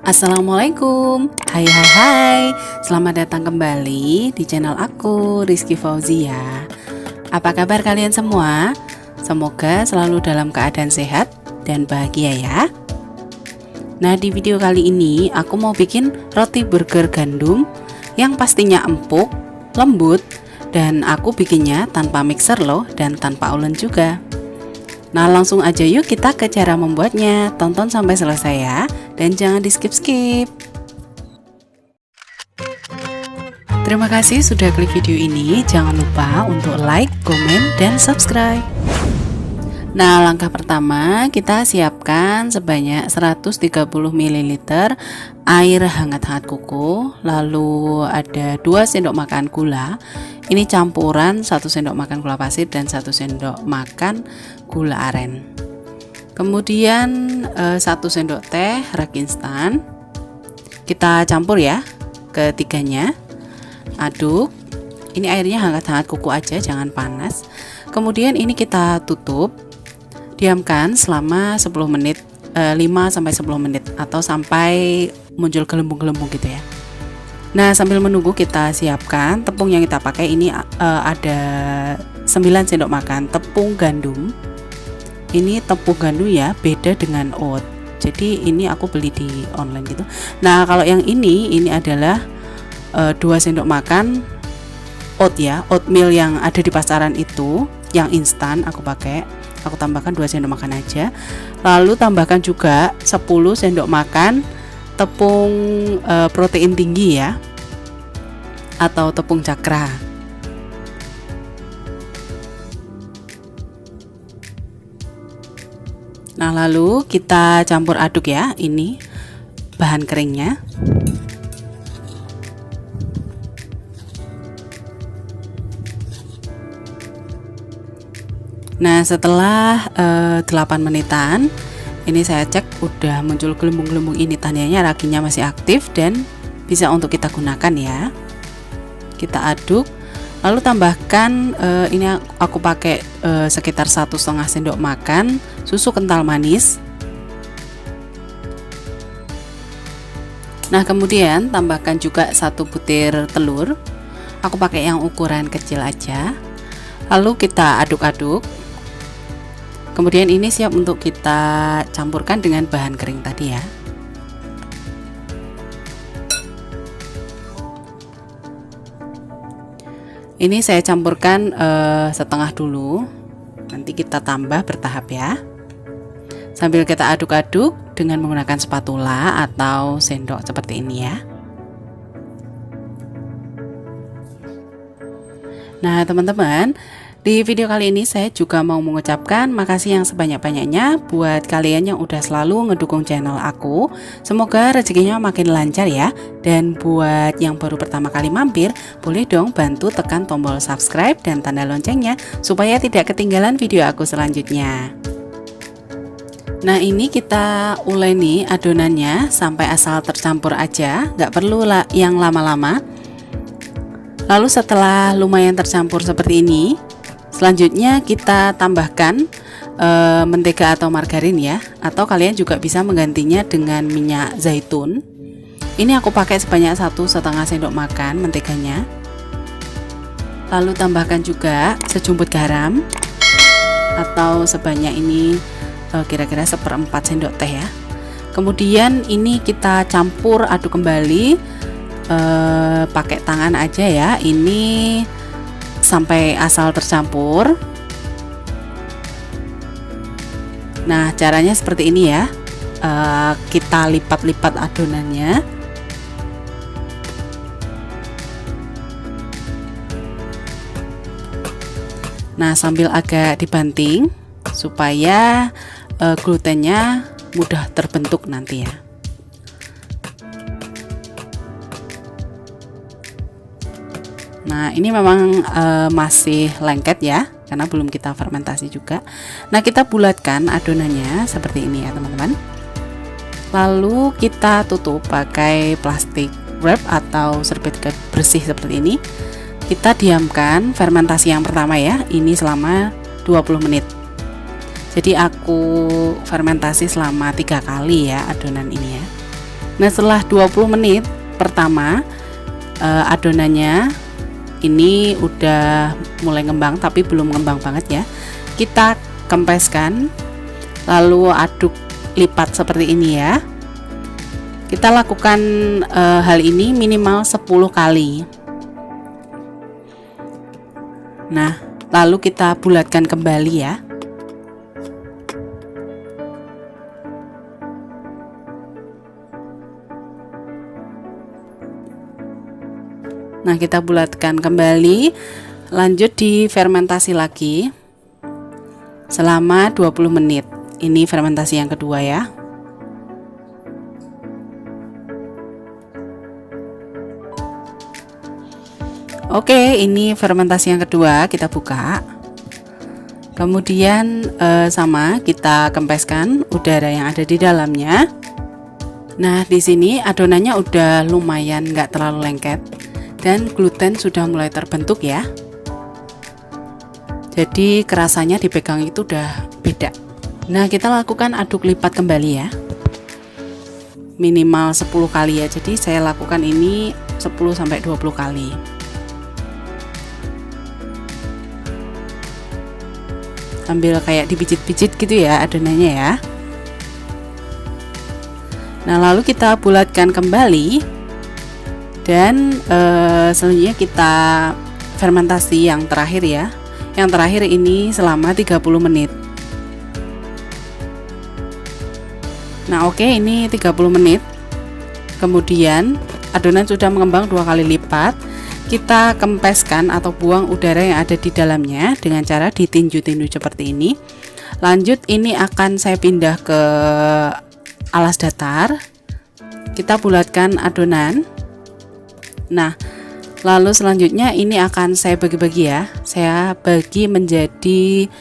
Assalamualaikum. Hai. Selamat datang kembali di channel aku, Rizky Fauzia. Apa kabar kalian semua? Semoga selalu dalam keadaan sehat dan bahagia ya. Nah, di video kali ini aku mau bikin roti burger gandum yang pastinya empuk, lembut, dan aku bikinnya tanpa mixer loh dan tanpa ulen juga. Nah, langsung aja yuk kita ke cara membuatnya. Tonton sampai selesai ya, dan jangan di skip-skip. Terima kasih sudah klik video ini. Jangan lupa untuk like, komen, dan subscribe. Nah, langkah pertama kita siapkan sebanyak 130 ml air hangat-hangat kuku. Lalu ada 2 sendok makan gula. Ini campuran 1 sendok makan gula pasir dan 1 sendok makan gula aren. Kemudian 1 sendok teh rag instan. Kita campur ya ketiganya. Aduk. Ini airnya hangat-hangat kuku aja, jangan panas. Kemudian ini kita tutup. Diamkan selama 10 menit, 5 sampai 10 menit atau sampai muncul gelembung-gelembung gitu ya. Nah, sambil menunggu kita siapkan tepung yang kita pakai. Ini ada 9 sendok makan tepung gandum. Ini tepung gandum ya, beda dengan oat. Jadi ini aku beli di online gitu. Nah, kalau yang ini adalah 2 sendok makan oat ya, oatmeal yang ada di pasaran itu, yang instan aku pakai. Aku tambahkan 2 sendok makan aja. Lalu tambahkan juga 10 sendok makan tepung protein tinggi ya, atau tepung cakra. Nah, lalu kita campur aduk ya, ini bahan keringnya. Nah, setelah 8 menitan, ini saya cek udah muncul gelembung-gelembung ini, tandanya raginya masih aktif dan bisa untuk kita gunakan ya. Kita aduk, lalu tambahkan ini aku pakai sekitar 1,5 sendok makan susu kental manis. Nah, kemudian tambahkan juga 1 butir telur. Aku pakai yang ukuran kecil aja. Lalu kita aduk-aduk. Kemudian ini siap untuk kita campurkan dengan bahan kering tadi ya. Ini saya campurkan setengah dulu. Nanti kita tambah bertahap ya. Sambil kita aduk-aduk dengan menggunakan spatula atau sendok seperti ini ya. Nah, teman-teman, di video kali ini saya juga mau mengucapkan makasih yang sebanyak-banyaknya buat kalian yang udah selalu ngedukung channel aku. Semoga rezekinya makin lancar ya. Dan buat yang baru pertama kali mampir, boleh dong bantu tekan tombol subscribe dan tanda loncengnya supaya tidak ketinggalan video aku selanjutnya. Nah, ini kita uleni adonannya sampai asal tercampur aja, nggak perlu yang lama-lama. Lalu setelah lumayan tercampur seperti ini, selanjutnya kita tambahkan mentega atau margarin ya, atau kalian juga bisa menggantinya dengan minyak zaitun. Ini aku pakai sebanyak 1,5 sendok makan menteganya. Lalu tambahkan juga sejumput garam, atau sebanyak ini kira-kira 1/4 sendok teh ya. Kemudian ini kita campur aduk kembali pakai tangan aja ya. Ini sampai asal tercampur. Nah, caranya seperti ini ya. Kita lipat-lipat adonannya. Nah, sambil agak dibanting supaya glutennya mudah terbentuk nanti ya. Nah, ini memang masih lengket ya, karena belum kita fermentasi juga. Nah, kita bulatkan adonannya seperti ini ya teman-teman. Lalu kita tutup pakai plastik wrap atau serbet bersih seperti ini. Kita diamkan fermentasi yang pertama ya, ini selama 20 menit. Jadi aku fermentasi selama 3 kali ya adonan ini ya. Nah, setelah 20 menit pertama adonannya ini udah mulai ngembang, tapi belum ngembang banget ya. Kita kempeskan, lalu aduk lipat seperti ini ya. Kita lakukan hal ini minimal 10 kali. Nah, lalu kita bulatkan kembali ya. Nah, kita bulatkan kembali, lanjut di fermentasi lagi selama 20 menit. Ini fermentasi yang kedua ya. Oke, ini fermentasi yang kedua, kita buka. Kemudian sama kita kempeskan udara yang ada di dalamnya. Nah, di sini adonannya udah lumayan nggak terlalu lengket. Dan gluten sudah mulai terbentuk ya. Jadi kerasanya dipegang itu udah beda. Nah, kita lakukan aduk lipat kembali ya. Minimal 10 kali ya. Jadi saya lakukan ini 10-20 kali. Sambil kayak dipijit-pijit gitu ya adonannya ya. Nah, lalu kita bulatkan kembali. Dan selanjutnya kita fermentasi yang terakhir ya. Yang terakhir ini selama 30 menit. Nah, oke, ini 30 menit. Kemudian adonan sudah mengembang 2 kali lipat. Kita kempeskan atau buang udara yang ada di dalamnya dengan cara ditinju-tinju seperti ini. Lanjut, ini akan saya pindah ke alas datar. Kita bulatkan adonan. Nah, lalu selanjutnya ini akan saya bagi-bagi ya. Saya bagi menjadi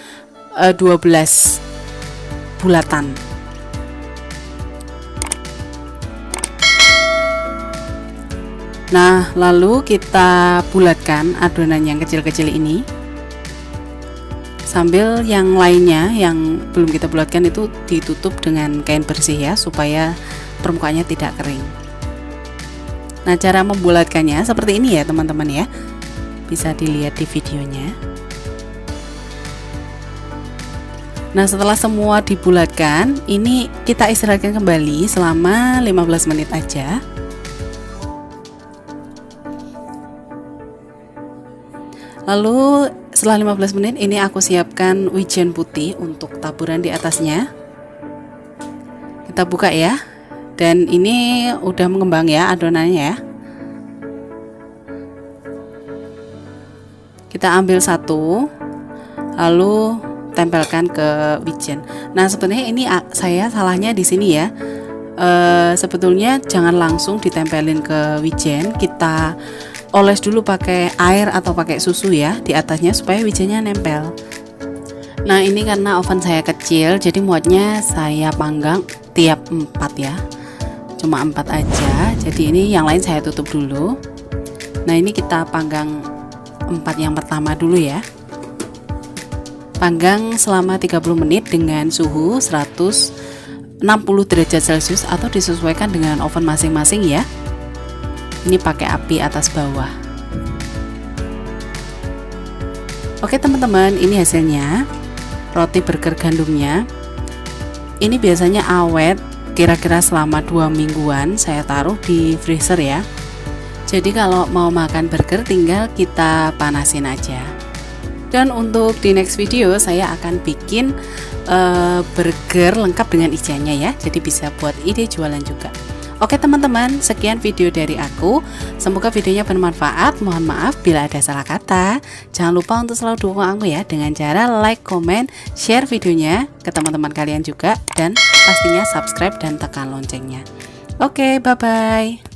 12 bulatan. Nah, lalu kita bulatkan adonan yang kecil-kecil ini. Sambil yang lainnya yang belum kita bulatkan itu ditutup dengan kain bersih ya, supaya permukaannya tidak kering. Nah, cara membulatkannya seperti ini ya teman-teman ya. Bisa dilihat di videonya. Nah, setelah semua dibulatkan, ini kita istirahatkan kembali selama 15 menit aja. Lalu setelah 15 menit ini aku siapkan wijen putih untuk taburan di atasnya. Kita buka ya. Dan ini udah mengembang ya adonannya ya. Kita ambil satu, lalu tempelkan ke wijen. Nah, sebenarnya ini saya salahnya di sini ya. Sebetulnya jangan langsung ditempelin ke wijen. Kita oles dulu pakai air atau pakai susu ya di atasnya supaya wijennya nempel. Nah, ini karena oven saya kecil, jadi muatnya saya panggang tiap 4 ya. Cuma 4 aja, jadi ini yang lain saya tutup dulu. Nah, ini kita panggang 4 yang pertama dulu ya. Panggang selama 30 menit dengan suhu 160 derajat Celcius atau disesuaikan dengan oven masing-masing ya. Ini pakai api atas bawah. Oke teman-teman, ini hasilnya. Roti burger gandumnya. Ini biasanya awet kira-kira selama 2 mingguan, saya taruh di freezer ya. Jadi kalau mau makan burger tinggal kita panasin aja. Dan untuk di next video saya akan bikin burger lengkap dengan isiannya ya. Jadi bisa buat ide jualan juga. Oke teman-teman, sekian video dari aku. Semoga videonya bermanfaat. Mohon maaf bila ada salah kata. Jangan lupa untuk selalu dukung aku ya dengan cara like, comment, share videonya ke teman-teman kalian juga, dan pastinya subscribe dan tekan loncengnya. Oke, bye-bye.